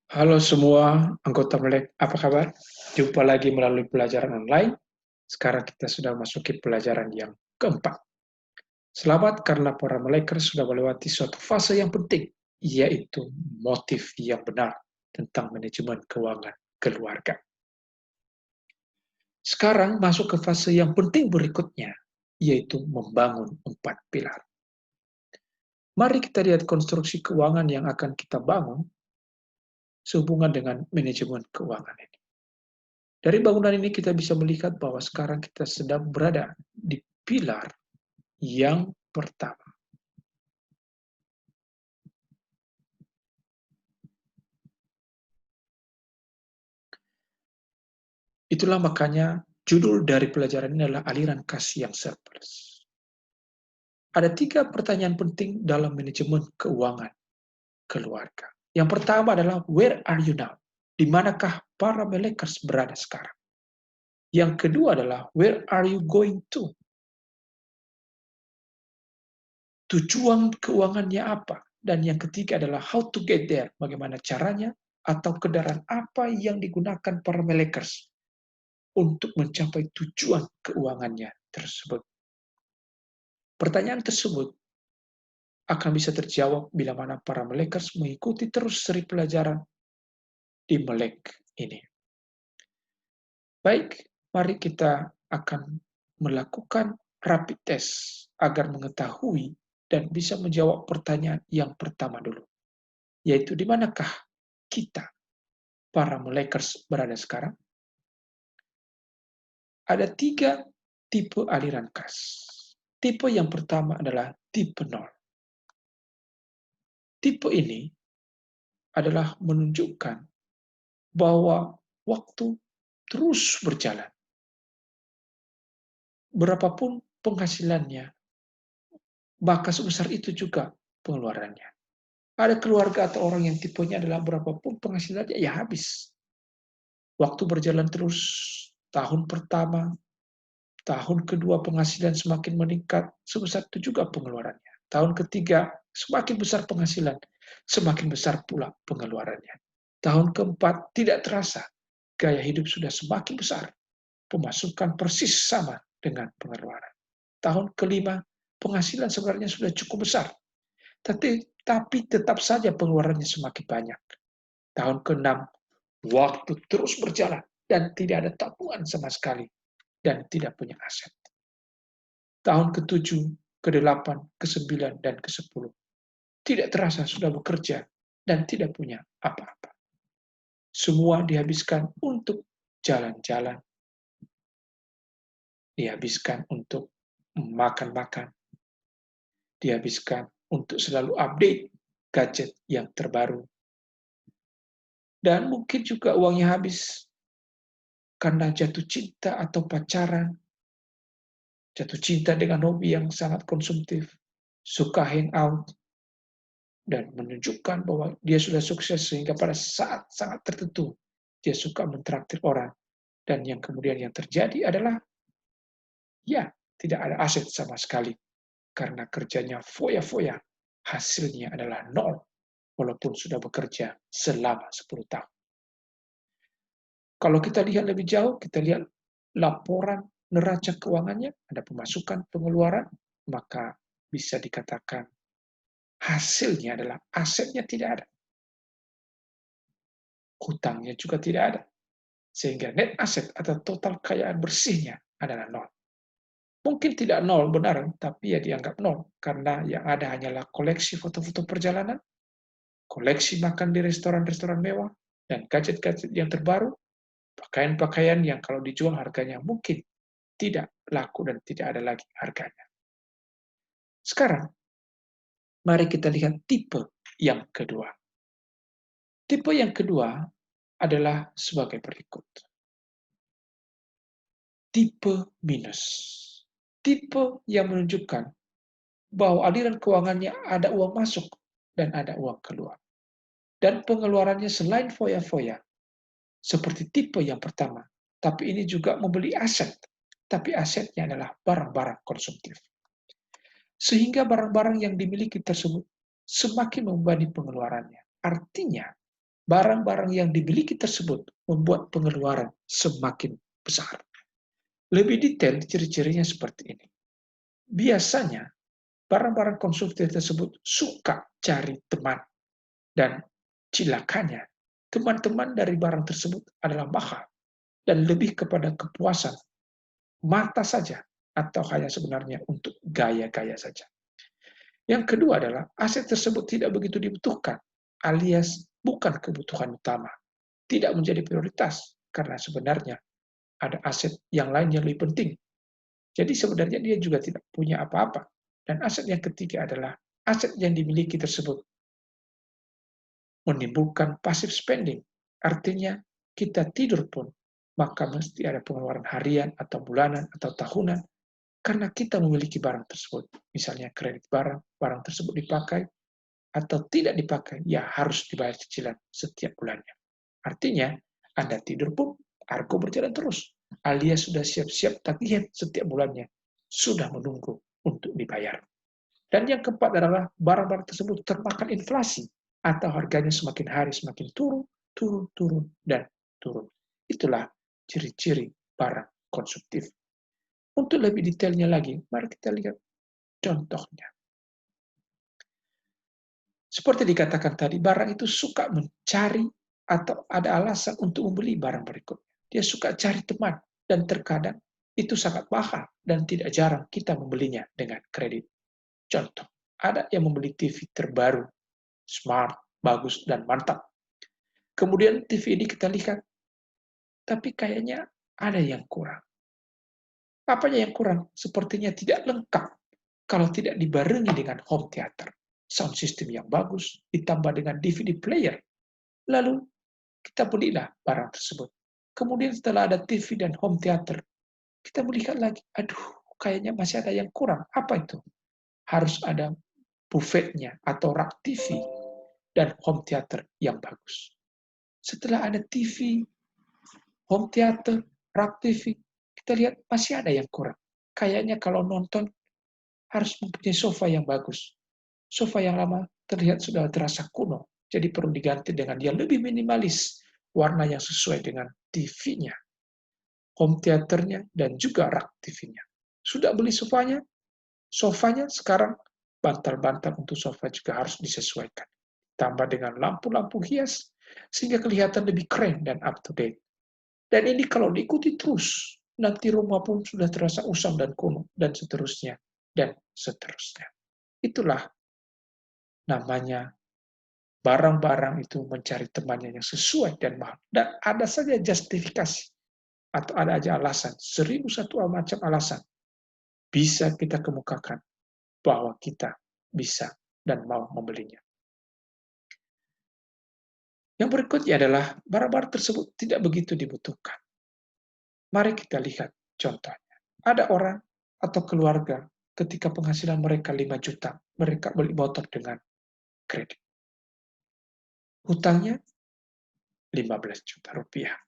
Halo semua anggota Melek, apa kabar? Jumpa lagi melalui pelajaran online. Sekarang kita sudah masuki pelajaran yang keempat. Selamat karena para Melekers sudah melewati suatu fase yang penting, yaitu motif yang benar tentang manajemen keuangan keluarga. Sekarang masuk ke fase yang penting berikutnya, yaitu membangun 4 pilar. Mari kita lihat konstruksi keuangan yang akan kita bangun sehubungan dengan manajemen keuangan ini. Dari bangunan ini kita bisa melihat bahwa sekarang kita sedang berada di pilar yang pertama. Itulah makanya judul dari pelajaran ini adalah aliran kas yang surplus. Ada 3 pertanyaan penting dalam manajemen keuangan keluarga. Yang pertama adalah where are you now? Di manakah para Melekers berada sekarang? Yang kedua adalah where are you going to? Tujuan keuangannya apa? Dan yang ketiga adalah how to get there, bagaimana caranya atau kendaraan apa yang digunakan para Melekers untuk mencapai tujuan keuangannya tersebut. Pertanyaan tersebut akan bisa terjawab bila mana para Melekers mengikuti terus seri pelajaran di Melek ini. Baik, mari kita akan melakukan rapid test agar mengetahui dan bisa menjawab pertanyaan yang pertama dulu, yaitu di manakah kita, para Melekers, berada sekarang? Ada 3 tipe aliran kas. Tipe yang pertama adalah tipe 0. Tipe ini adalah menunjukkan bahwa waktu terus berjalan. Berapapun penghasilannya, maka sebesar itu juga pengeluarannya. Ada keluarga atau orang yang tipenya adalah berapapun penghasilannya, ya habis. Waktu berjalan terus, tahun pertama, tahun kedua penghasilan semakin meningkat, sebesar itu juga pengeluarannya. Tahun ketiga, semakin besar penghasilan, semakin besar pula pengeluarannya. Tahun keempat, tidak terasa, gaya hidup sudah semakin besar, pemasukan persis sama dengan pengeluaran. Tahun kelima, penghasilan sebenarnya sudah cukup besar, tapi tetap saja pengeluarannya semakin banyak. Tahun keenam, waktu terus berjalan dan tidak ada tabungan sama sekali dan tidak punya aset. Tahun ke-7, ke-8, ke-9, dan ke-10. Tidak terasa sudah bekerja dan tidak punya apa-apa. Semua dihabiskan untuk jalan-jalan, dihabiskan untuk makan-makan, dihabiskan untuk selalu update gadget yang terbaru. Dan mungkin juga uangnya habis karena jatuh cinta atau pacaran, jatuh cinta dengan hobi yang sangat konsumtif, suka hangout, dan menunjukkan bahwa dia sudah sukses sehingga pada saat sangat tertentu dia suka mentraktir orang. Dan yang kemudian yang terjadi adalah, ya, tidak ada aset sama sekali. Karena kerjanya foya-foya, hasilnya adalah nol, walaupun sudah bekerja selama 10 tahun. Kalau kita lihat lebih jauh, kita lihat laporan neraca keuangannya, ada pemasukan, pengeluaran, maka bisa dikatakan hasilnya adalah asetnya tidak ada. Hutangnya juga tidak ada. Sehingga net aset atau total kekayaan bersihnya adalah nol. Mungkin tidak nol benar, tapi ya dianggap nol. Karena yang ada hanyalah koleksi foto-foto perjalanan, koleksi makan di restoran-restoran mewah, dan gadget-gadget yang terbaru, pakaian-pakaian yang kalau dijual harganya mungkin tidak laku dan tidak ada lagi harganya. Sekarang, mari kita lihat tipe yang kedua. Tipe yang kedua adalah sebagai berikut. Tipe minus. Tipe yang menunjukkan bahwa aliran keuangannya ada uang masuk dan ada uang keluar. Dan pengeluarannya selain foya-foya, seperti tipe yang pertama, tapi ini juga membeli aset, tapi asetnya adalah barang-barang konsumtif. Sehingga barang-barang yang dimiliki tersebut semakin membebani pengeluarannya. Artinya, barang-barang yang dimiliki tersebut membuat pengeluaran semakin besar. Lebih detail ciri-cirinya seperti ini. Biasanya barang-barang konsumtif tersebut suka cari teman, dan cilakanya teman-teman dari barang tersebut adalah mahal dan lebih kepada kepuasan mata saja atau hanya sebenarnya untuk gaya-gaya saja. Yang kedua adalah aset tersebut tidak begitu dibutuhkan, alias bukan kebutuhan utama, tidak menjadi prioritas karena sebenarnya ada aset yang lain yang lebih penting. Jadi sebenarnya dia juga tidak punya apa-apa. Dan aset yang ketiga adalah aset yang dimiliki tersebut menimbulkan passive spending. Artinya kita tidur pun maka mesti ada pengeluaran harian atau bulanan atau tahunan karena kita memiliki barang tersebut. Misalnya kredit barang, barang tersebut dipakai atau tidak dipakai, ya harus dibayar cicilan setiap bulannya. Artinya, Anda tidur pun argo berjalan terus, alias sudah siap-siap tagihan setiap bulannya, sudah menunggu untuk dibayar. Dan yang keempat adalah barang-barang tersebut termakan inflasi, atau harganya semakin hari semakin turun, turun, turun, dan turun. Itulah ciri-ciri barang konsumtif. Untuk lebih detailnya lagi, mari kita lihat contohnya. Seperti dikatakan tadi, barang itu suka mencari atau ada alasan untuk membeli barang berikutnya. Dia suka cari teman, dan terkadang itu sangat mahal dan tidak jarang kita membelinya dengan kredit. Contoh, ada yang membeli TV terbaru, smart, bagus, dan mantap. Kemudian TV ini kita lihat, tapi kayaknya ada yang kurang. Apanya yang kurang? Sepertinya tidak lengkap kalau tidak dibarengi dengan home theater, sound system yang bagus, ditambah dengan DVD player. Lalu kita belilah barang tersebut. Kemudian setelah ada TV dan home theater, kita melihat lagi, aduh, kayaknya masih ada yang kurang. Apa itu? Harus ada buffetnya atau rak TV dan home theater yang bagus. Setelah ada TV, home theater, rak TV, kita lihat masih ada yang kurang. Kayaknya kalau nonton harus mempunyai sofa yang bagus. Sofa yang lama terlihat sudah terasa kuno, jadi perlu diganti dengan yang lebih minimalis, warna yang sesuai dengan TV-nya, home theater-nya, dan juga rak TV-nya. Sudah beli sofanya? Sofanya sekarang bantal-bantal untuk sofa juga harus disesuaikan. Tambah dengan lampu-lampu hias, sehingga kelihatan lebih keren dan up to date. Dan ini kalau diikuti terus, nanti rumah pun sudah terasa usang dan kuno, dan seterusnya, dan seterusnya. Itulah namanya barang-barang itu mencari temannya yang sesuai dan mahal. Dan ada saja justifikasi, atau ada aja alasan, 1001 macam alasan bisa kita kemukakan bahwa kita bisa dan mau membelinya. Yang berikutnya adalah barang-barang tersebut tidak begitu dibutuhkan. Mari kita lihat contohnya. Ada orang atau keluarga ketika penghasilan mereka 5 juta, mereka beli motor dengan kredit. Hutangnya 15 juta rupiah.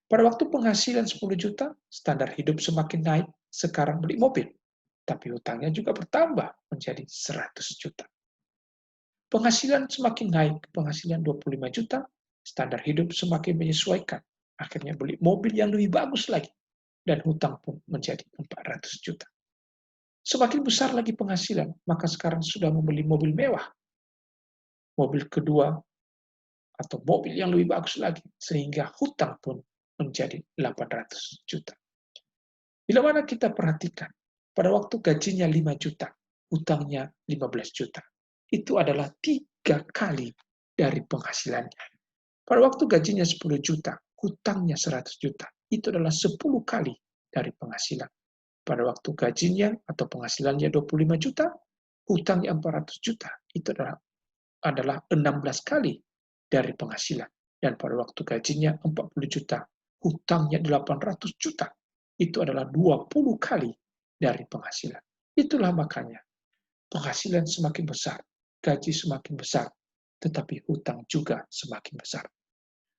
Pada waktu penghasilan 10 juta, standar hidup semakin naik, sekarang beli mobil. Tapi hutangnya juga bertambah menjadi 100 juta. Penghasilan semakin naik, penghasilan 25 juta, standar hidup semakin menyesuaikan. Akhirnya beli mobil yang lebih bagus lagi. Dan hutang pun menjadi 400 juta. Semakin besar lagi penghasilan, maka sekarang sudah membeli mobil mewah. Mobil kedua, atau mobil yang lebih bagus lagi. Sehingga hutang pun menjadi 800 juta. Bila mana kita perhatikan, pada waktu gajinya 5 juta, hutangnya 15 juta. Itu adalah 3 kali dari penghasilannya. Pada waktu gajinya 10 juta, hutangnya 100 juta. Itu adalah 10 kali dari penghasilan. Pada waktu gajinya atau penghasilannya 25 juta, hutangnya 400 juta. Itu adalah 16 kali dari penghasilan. Dan pada waktu gajinya 40 juta, hutangnya 800 juta. Itu adalah 20 kali dari penghasilan. Itulah makanya penghasilan semakin besar, gaji semakin besar, tetapi hutang juga semakin besar.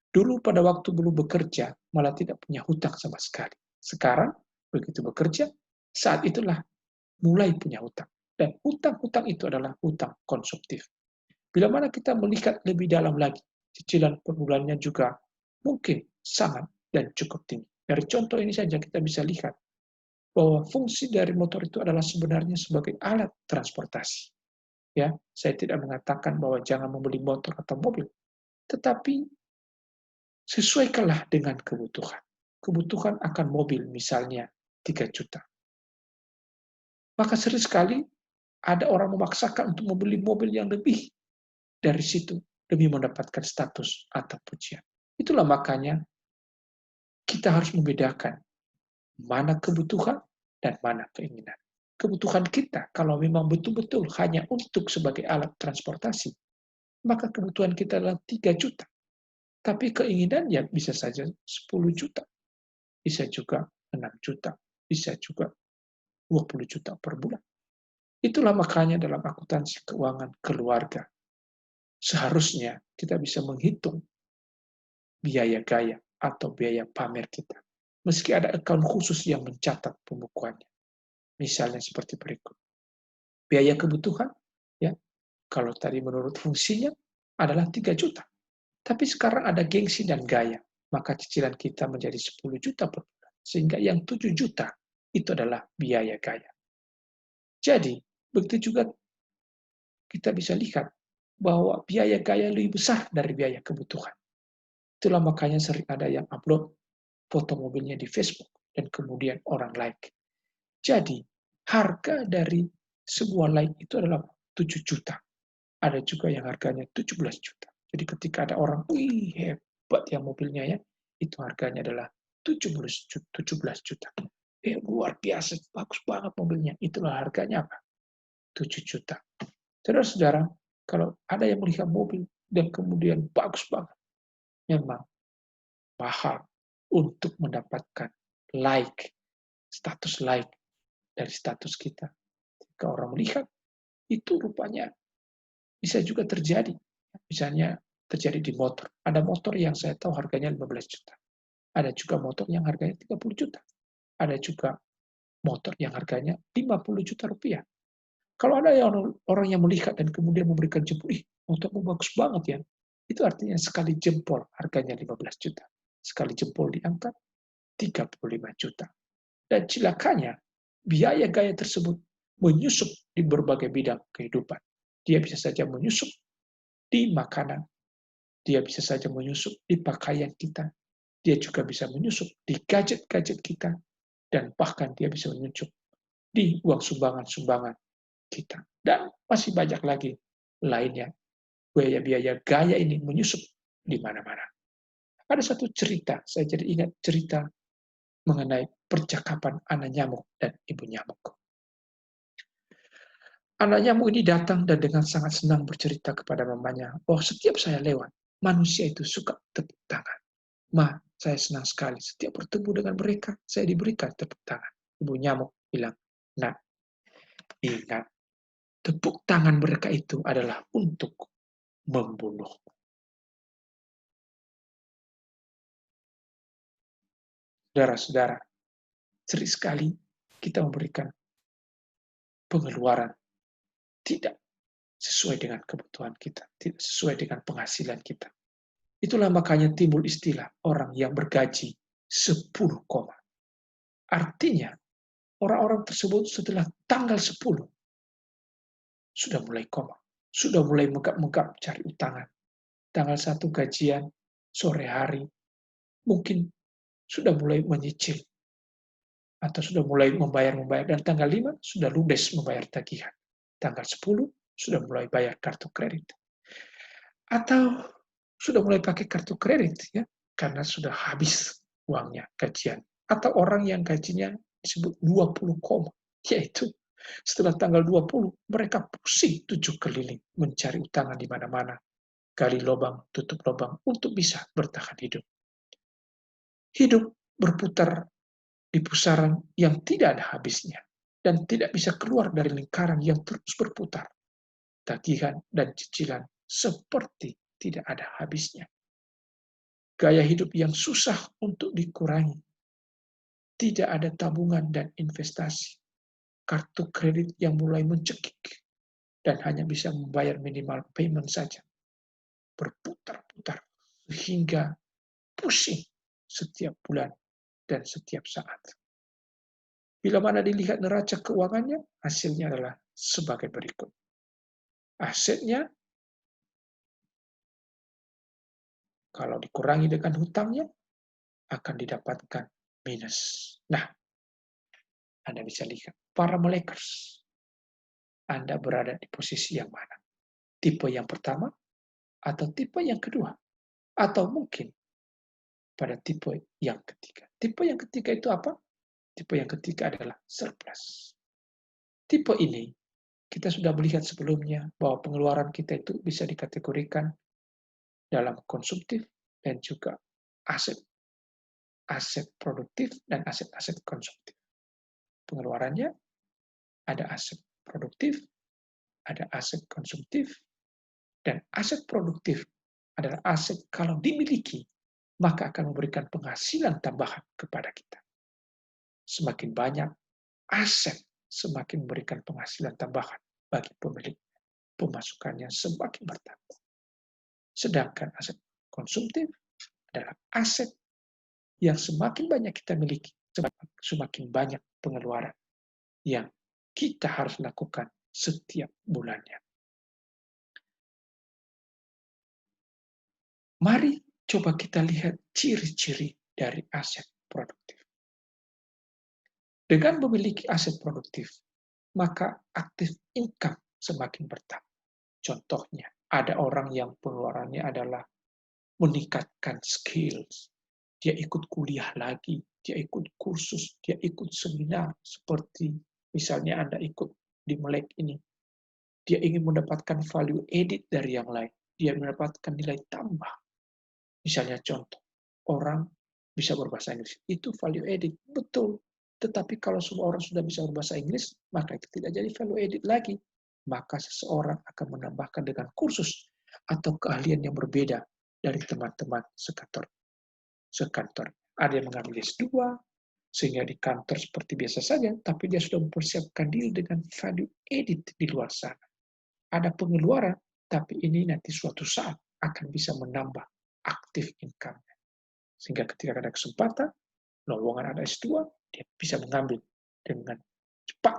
Dulu pada waktu belum bekerja, malah tidak punya hutang sama sekali. Sekarang, begitu bekerja, saat itulah mulai punya hutang. Dan hutang-hutang itu adalah hutang konsumtif. Bila mana kita melihat lebih dalam lagi, cicilan per bulannya juga mungkin sangat dan cukup tinggi. Dari contoh ini saja kita bisa lihat bahwa fungsi dari motor itu adalah sebenarnya sebagai alat transportasi. Ya, saya tidak mengatakan bahwa jangan membeli motor atau mobil, tetapi sesuaikanlah dengan kebutuhan. Kebutuhan akan mobil misalnya 3 juta. Maka sering sekali ada orang memaksakan untuk membeli mobil yang lebih dari situ demi mendapatkan status atau pujian. Itulah makanya kita harus membedakan mana kebutuhan dan mana keinginan. Kebutuhan kita kalau memang betul-betul hanya untuk sebagai alat transportasi, maka kebutuhan kita adalah 3 juta. Tapi keinginannya bisa saja 10 juta, bisa juga 6 juta, bisa juga 20 juta per bulan. Itulah makanya dalam akuntansi keuangan keluarga, seharusnya kita bisa menghitung biaya gaya atau biaya pamer kita. Meski ada akun khusus yang mencatat pembukuannya. Misalnya seperti berikut. Biaya kebutuhan, ya, kalau tadi menurut fungsinya adalah 3 juta. Tapi sekarang ada gengsi dan gaya, maka cicilan kita menjadi 10 juta per bulan. Sehingga yang 7 juta itu adalah biaya gaya. Jadi, begitu juga kita bisa lihat bahwa biaya gaya lebih besar dari biaya kebutuhan. Itulah makanya sering ada yang upload foto mobilnya di Facebook dan kemudian orang like. Jadi, harga dari sebuah like itu adalah 7 juta. Ada juga yang harganya 17 juta. Jadi ketika ada orang, wih hebat ya mobilnya ya, itu harganya adalah 17 juta. Luar biasa, bagus banget mobilnya. Itulah harganya apa? 7 juta. Saudara-saudara, kalau ada yang melihat mobil dan kemudian bagus banget, memang mahal untuk mendapatkan like, status like dari status kita. Jika orang melihat, itu rupanya bisa juga terjadi. Misalnya terjadi di motor. Ada motor yang saya tahu harganya 15 juta. Ada juga motor yang harganya 30 juta. Ada juga motor yang harganya 50 juta rupiah. Kalau ada yang orang yang melihat dan kemudian memberikan jempol, ih motormu bagus banget ya. Itu artinya sekali jempol harganya 15 juta. Sekali jempol diangkat 35 juta. Dan celakanya, biaya gaya tersebut menyusup di berbagai bidang kehidupan. Dia bisa saja menyusup di makanan, dia bisa saja menyusup di pakaian kita, dia juga bisa menyusup di gadget-gadget kita, dan bahkan dia bisa menyusup di uang sumbangan-sumbangan kita. Dan masih banyak lagi lainnya. Biaya-biaya gaya ini menyusup di mana-mana. Ada satu cerita, saya jadi ingat cerita mengenai percakapan anak nyamuk dan ibu nyamuk. Anak nyamuk ini datang dan dengan sangat senang bercerita kepada mamanya, "Oh, setiap saya lewat, manusia itu suka tepuk tangan. Ma, saya senang sekali. Setiap bertemu dengan mereka, saya diberikan tepuk tangan." Ibu nyamuk bilang, "Nah, ingat, tepuk tangan mereka itu adalah untuk membunuh." Saudara-saudara, sering sekali kita memberikan pengeluaran tidak sesuai dengan kebutuhan kita, tidak sesuai dengan penghasilan kita. Itulah makanya timbul istilah orang yang bergaji 10 koma. Artinya, orang-orang tersebut setelah tanggal 10 sudah mulai koma, sudah mulai megap-megap cari utangan. Tanggal 1 gajian, sore hari, mungkin sudah mulai menyicil, atau sudah mulai membayar-membayar, dan tanggal 5 sudah ludes membayar tagihan. Tanggal 10 sudah mulai bayar kartu kredit. Atau sudah mulai pakai kartu kredit ya, karena sudah habis uangnya gajian. Atau orang yang gajinya disebut 20 koma, yaitu setelah tanggal 20 mereka pusing 7 keliling mencari utangan di mana-mana, gali lubang, tutup lubang untuk bisa bertahan hidup. Hidup berputar di pusaran yang tidak ada habisnya dan tidak bisa keluar dari lingkaran yang terus berputar. Tagihan dan cicilan seperti tidak ada habisnya. Gaya hidup yang susah untuk dikurangi. Tidak ada tabungan dan investasi. Kartu kredit yang mulai mencekik dan hanya bisa membayar minimal payment saja. berputar-putar sehingga pusing setiap bulan dan setiap saat. Bila mana dilihat neraca keuangannya, hasilnya adalah sebagai berikut. Asetnya, kalau dikurangi dengan hutangnya, akan didapatkan minus. Nah, Anda bisa lihat, para melekers, Anda berada di posisi yang mana? Tipe yang pertama, atau tipe yang kedua? Atau mungkin pada tipe yang ketiga. Tipe yang ketiga itu apa? Tipe yang ketiga adalah surplus. Tipe ini, kita sudah melihat sebelumnya bahwa pengeluaran kita itu bisa dikategorikan dalam konsumtif dan juga aset. Aset produktif dan aset-aset konsumtif. Pengeluarannya ada aset produktif, ada aset konsumtif, dan aset produktif adalah aset kalau dimiliki, maka akan memberikan penghasilan tambahan kepada kita. Semakin banyak aset, semakin memberikan penghasilan tambahan bagi pemilik. Pemasukannya semakin bertambah. Sedangkan aset konsumtif adalah aset yang semakin banyak kita miliki, semakin banyak pengeluaran yang kita harus lakukan setiap bulannya. Mari coba kita lihat ciri-ciri dari aset produktif. Dengan memiliki aset produktif, maka aktif income semakin bertambah. Contohnya, ada orang yang pengeluarannya adalah meningkatkan skills. Dia ikut kuliah lagi, dia ikut kursus, dia ikut seminar, seperti misalnya Anda ikut di Melek ini. Dia ingin mendapatkan value added dari yang lain. Dia mendapatkan nilai tambah. Misalnya contoh, orang bisa berbahasa Inggris. Itu value added, betul. Tetapi kalau semua orang sudah bisa berbahasa Inggris, maka itu tidak jadi value added lagi. Maka seseorang akan menambahkan dengan kursus atau keahlian yang berbeda dari teman-teman sekantor. Ada yang mengambil S2, sehingga di kantor seperti biasa saja, tapi dia sudah mempersiapkan diri dengan value added di luar sana. Ada pengeluaran, tapi ini nanti suatu saat akan bisa menambah aktif income-nya. Sehingga ketika ada kesempatan, lowongan ada S2, dia bisa mengambil dengan cepat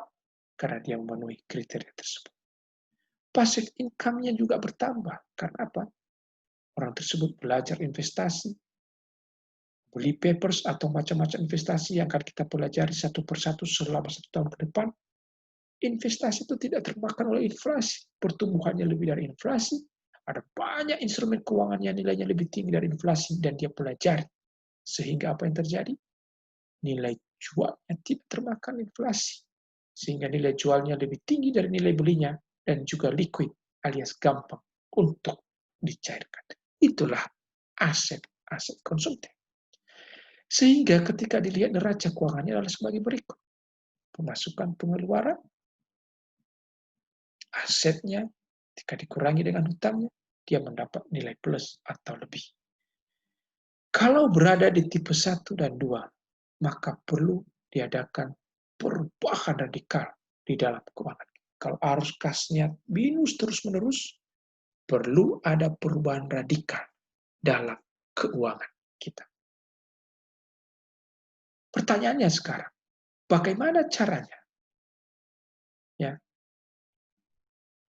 karena dia memenuhi kriteria tersebut. Passive income-nya juga bertambah. Karena apa? Orang tersebut belajar investasi, beli papers atau macam-macam investasi yang akan kita pelajari satu persatu selama 1 tahun ke depan. Investasi itu tidak termakan oleh inflasi. Pertumbuhannya lebih dari inflasi. Ada banyak instrumen keuangan yang nilainya lebih tinggi dari inflasi dan dia pelajari. Sehingga apa yang terjadi? Nilai jualnya tidak termakan inflasi. Sehingga nilai jualnya lebih tinggi dari nilai belinya dan juga liquid alias gampang untuk dicairkan. Itulah aset-aset konsumtif. Sehingga ketika dilihat neraca keuangannya adalah sebagai berikut. Pemasukan pengeluaran, asetnya, jika dikurangi dengan hutangnya, dia mendapat nilai plus atau lebih. Kalau berada di tipe 1 dan 2, maka perlu diadakan perubahan radikal di dalam keuangan. Kalau arus kasnya minus terus-menerus, perlu ada perubahan radikal dalam keuangan kita. Pertanyaannya sekarang, bagaimana caranya ya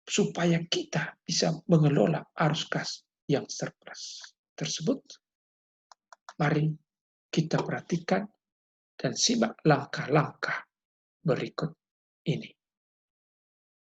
supaya kita bisa mengelola arus kas yang surplus tersebut? Mari kita perhatikan dan simak langkah-langkah berikut ini.